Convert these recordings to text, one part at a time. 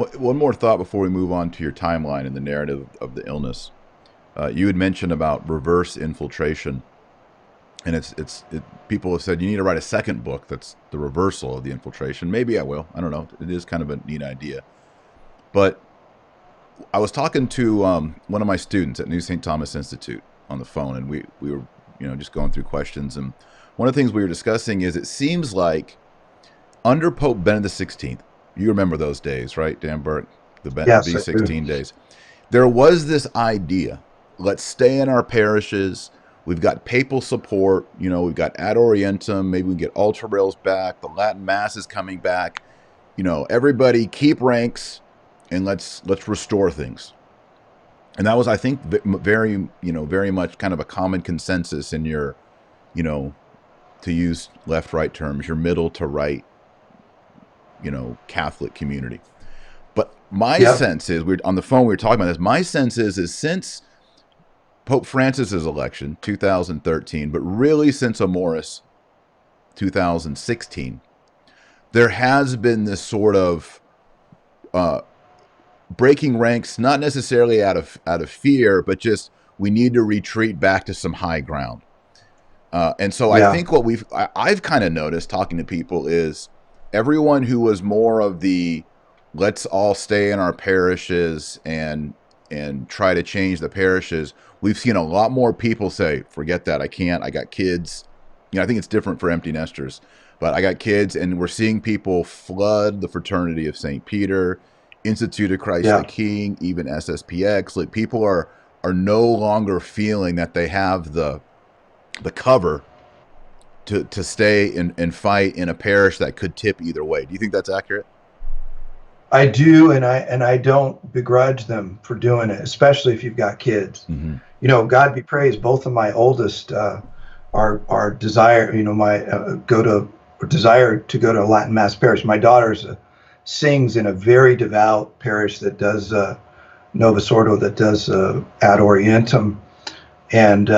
One more thought before we move on to your timeline and the narrative of the illness. You had mentioned about reverse infiltration, and people have said you need to write a second book that's the reversal of the infiltration. Maybe I will. I don't know. It is kind of a neat idea. But I was talking to one of my students at New St. Thomas Institute on the phone, and we were just going through questions. And one of the things we were discussing is it seems like under Pope Benedict XVI, you remember those days, right, Dan Burke, the Yes, I do. B16 days. There was this idea: let's stay in our parishes. We've got papal support. We've got Ad Orientem. Maybe we can get ultra rails back. The Latin Mass is coming back. Everybody keep ranks, and let's restore things. And that was, I think, very much kind of a common consensus in your, you know, to use left right terms, your middle to right, Catholic community. But my Yep. sense is, we're on the phone, we were talking about this. My sense is since Pope Francis's election, 2013, but really since Amoris, 2016, there has been this sort of uh, breaking ranks, not necessarily out of fear, but just we need to retreat back to some high ground. And so I Yeah. think what I've kind of noticed talking to people is everyone who was more of the let's all stay in our parishes and try to change the parishes. We've seen a lot more people say, forget that, I can't, I got kids. I think it's different for empty nesters, but I got kids, and we're seeing people flood the Fraternity of St. Peter, Institute of Christ the Yeah. King, even SSPX. Like, people are no longer feeling that they have the cover to stay and fight in a parish that could tip either way. Do you think that's accurate? I do, and I don't begrudge them for doing it, especially if you've got kids. Mm-hmm. God be praised. Both of my oldest are desire. My go to desire to go to a Latin Mass parish. My daughter's sings in a very devout parish that does Novus Ordo, that does Ad Orientem, and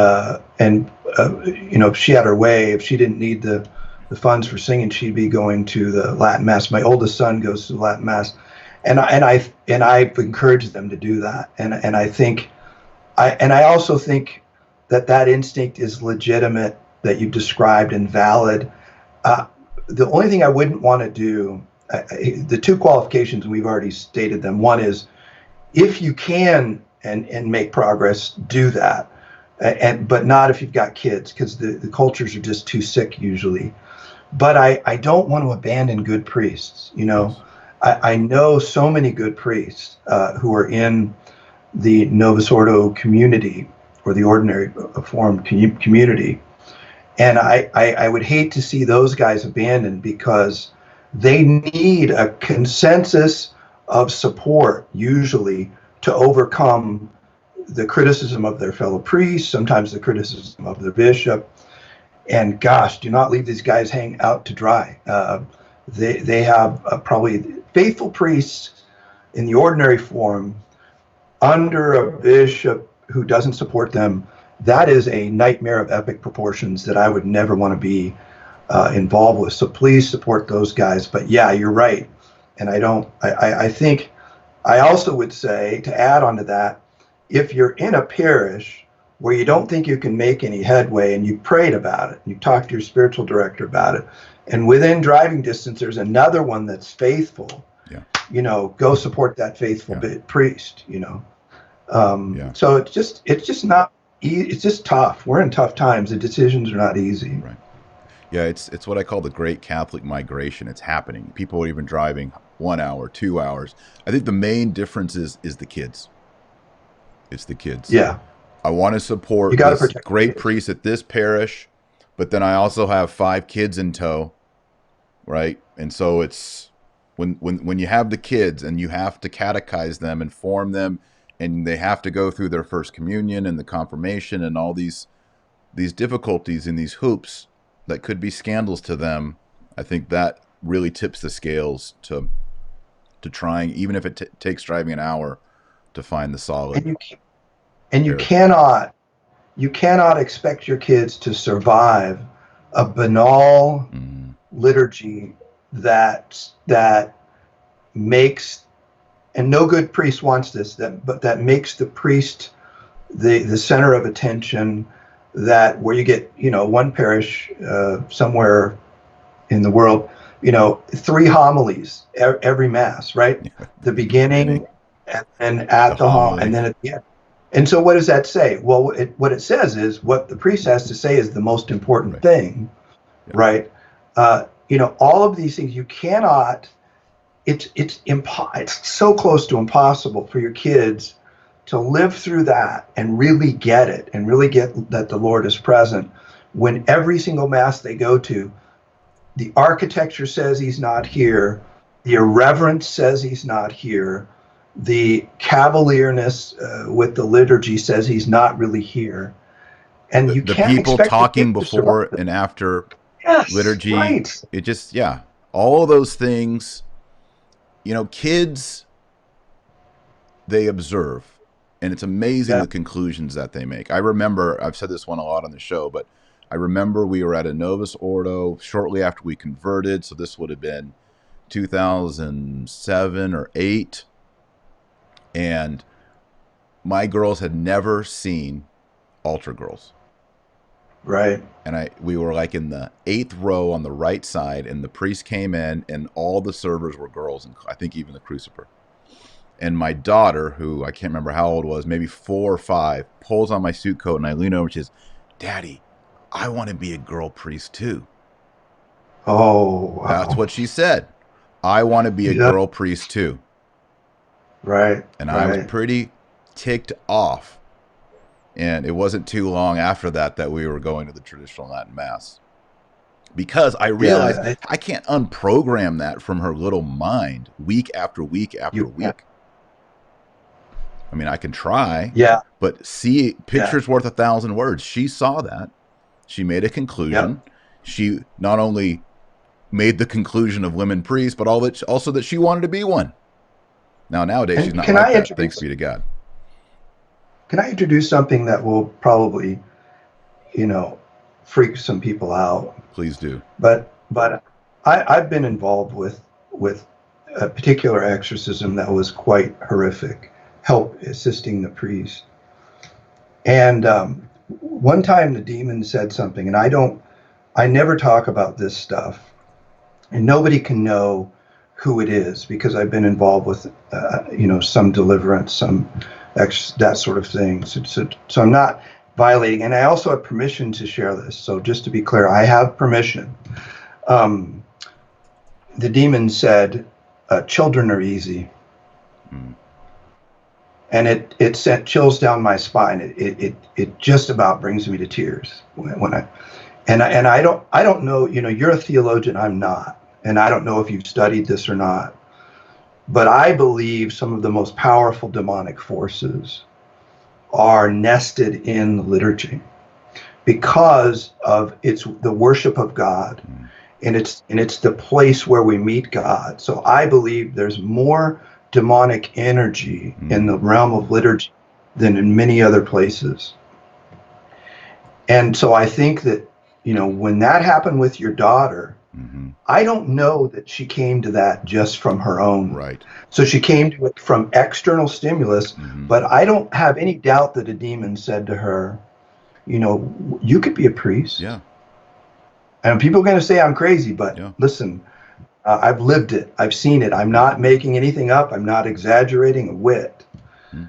if she had her way, if she didn't need the funds for singing, she'd be going to the Latin Mass. My oldest son goes to the Latin Mass, and I've encouraged them to do that. And I think I also think that instinct is legitimate, that you described, and valid. Uh, the only thing I wouldn't want to do, the two qualifications, we've already stated them. One is if you can and make progress, do that, but not if you've got kids, because the cultures are just too sick usually. But I don't want to abandon good priests. Yes. I know so many good priests who are in the Novus Ordo community, or the ordinary form community. And I would hate to see those guys abandoned, because they need a consensus of support, usually, to overcome the criticism of their fellow priests, sometimes the criticism of their bishop. And gosh, do not leave these guys hang out to dry. They have probably faithful priests in the ordinary form under a bishop who doesn't support them. That is a nightmare of epic proportions that I would never want to be involved with. So please support those guys. But yeah, you're right. And I don't, I think I also would say, to add on to that, if you're in a parish where you don't think you can make any headway, and you prayed about it, and you talked to your spiritual director about it, and within driving distance there's another one that's faithful, Yeah. go support that faithful Yeah. priest. Yeah. So it's just not, it's just tough. We're in tough times. The decisions are not easy. Right. Yeah, it's what I call the Great Catholic Migration. It's happening. People are even driving 1 hour, 2 hours. I think the main difference is the kids. It's the kids. Yeah, I want to you support got to this protect the great kids. priest at this parish, but then I also have 5 kids in tow, right? And so it's when you have the kids and you have to catechize them and form them, and they have to go through their first communion and the confirmation and all these difficulties and these hoops that could be scandals to them. I think that really tips the scales to trying, even if it takes driving an hour, to find the solid And you and you parish. cannot you cannot expect your kids to survive a banal Mm, liturgy that makes and no good priest wants this, but that makes the priest the center of attention, that where you get, one parish somewhere in the world, 3 homilies every mass, right? The beginning, and The at the home, and homily. then at the end. And so what does that say? Well, what it says is what the priest has to say is the most important Right. thing, Yeah. right? All of these things you cannot. It's so close to impossible for your kids to live through that and really get it, and really get that the Lord is present when every single mass they go to, the architecture says he's not here, the irreverence says he's not here, the cavalierness with the liturgy says he's not really here, and you The can't people expect your talking kids to survive before it. and after Yes, liturgy, right. it just, yeah, all of those things, kids, they observe, and it's amazing Yeah, the conclusions that they make. I remember, I've said this one a lot on the show, but I remember we were at a Novus Ordo shortly after we converted, so this would have been 2007 or 8, and my girls had never seen altar girls. right. And we were like in the 8th row on the right side, and the priest came in, and all the servers were girls, and I think even the crucifer. And my daughter, who I can't remember how old was, maybe 4 or 5, pulls on my suit coat, and I lean over and she says, "Daddy, I want to be a girl priest too." Oh, That's wow. what she said. "I want to be a Yeah, girl priest too." right, And I was right. pretty ticked off. And it wasn't too long after that we were going to the traditional Latin Mass. Because I realized Yeah, I can't unprogram that from her little mind week after week after you can. week. I mean, I can try, Yeah, but yeah, picture's worth 1,000 words. She saw that. She made a yep. conclusion. She not only made the conclusion of women priests, but also that she wanted to be one. Now, nowadays, she's And not like that. Thanks be to God. can I introduce something that will probably, you know, freak some people out? Please do. But I've been involved with a particular exorcism that was quite horrific, help assisting the priest. And one time the demon said something, and I never talk about this stuff, and nobody can know who it is because I've been involved with, some deliverance, that sort of thing. So I'm not violating, and I also have permission to share this. So just to be clear, I have permission. Um, the demon said, "Children are easy," Mm. and it sent chills down my spine. It just about brings me to tears when I don't know. You're a theologian, I'm not, and I don't know if you've studied this or not, but I believe some of the most powerful demonic forces are nested in the liturgy because of it's the worship of God, Mm. and it's the place where we meet God. So I believe there's more demonic energy in Mm. the realm of liturgy than in many other places. And so I think that, when that happened with your daughter, Mm-hmm. I don't know that she came to that just from her own. Right. So she came to it from external stimulus, Mm-hmm. but I don't have any doubt that a demon said to her, you could be a priest. Yeah. And people are going to say I'm crazy, but Yeah. listen, I've lived it. I've seen it. I'm Yeah. not making anything up. I'm not exaggerating a whit. Mm.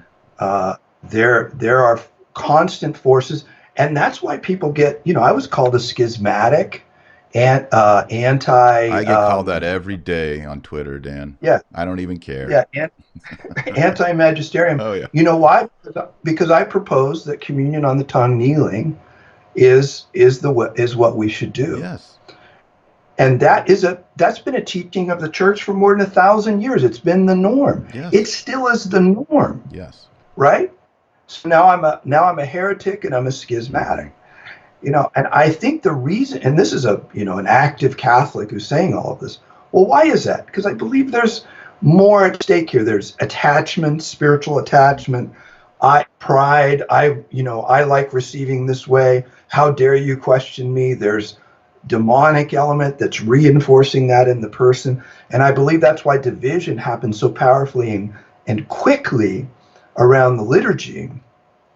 There are constant forces, and that's why people get. I was called a schismatic, and anti. I get called that every day on Twitter, Dan. Yeah, I don't even care. yeah, anti-magisterium. Oh yeah. You know why? Because I propose that communion on the tongue, kneeling, is what we should do. Yes. And that's been a teaching of the church for more than 1,000 years. It's been the norm. It Yes. still is the norm, Yes. right? So now I'm a heretic and I'm a Mm-hmm. schismatic. And I think the reason, and this is an active Catholic who's saying all of this. Well, why is that? Because I believe there's more at stake here. There's attachment, spiritual attachment, pride. I like receiving this way. How dare you question me? There's demonic element that's reinforcing that in the person. And I believe that's why division happens so powerfully and quickly around the liturgy,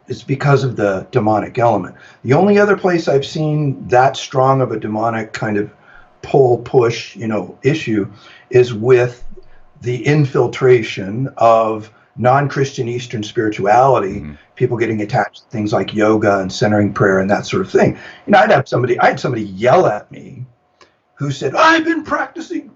it's because of the demonic element. The only other place I've seen that strong of a demonic kind of pull, push, issue is with the infiltration of non-Christian Eastern spirituality, people getting attached to things like yoga and centering prayer and that sort of thing. I had somebody yell at me who said, "I've been practicing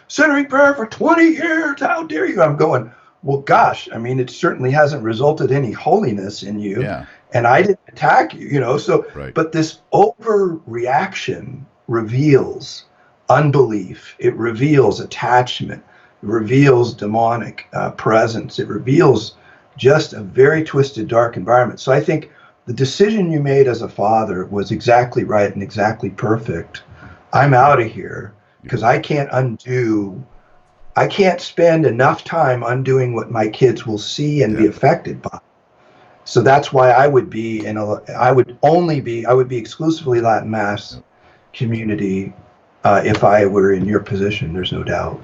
centering prayer for 20 years. How dare you?" I'm going, well, gosh, I mean, it certainly hasn't resulted in any holiness in you. Yeah. And I didn't attack you, so, Right. but this overreaction reveals unbelief. It reveals attachment. It reveals demonic presence. It reveals just a very twisted, dark environment. So I think the decision you made as a father was exactly right and exactly perfect. I'm out of here because I can't spend enough time undoing what my kids will see and be affected by. So that's why I would be exclusively Latin Mass community if I were in your position. There's no doubt.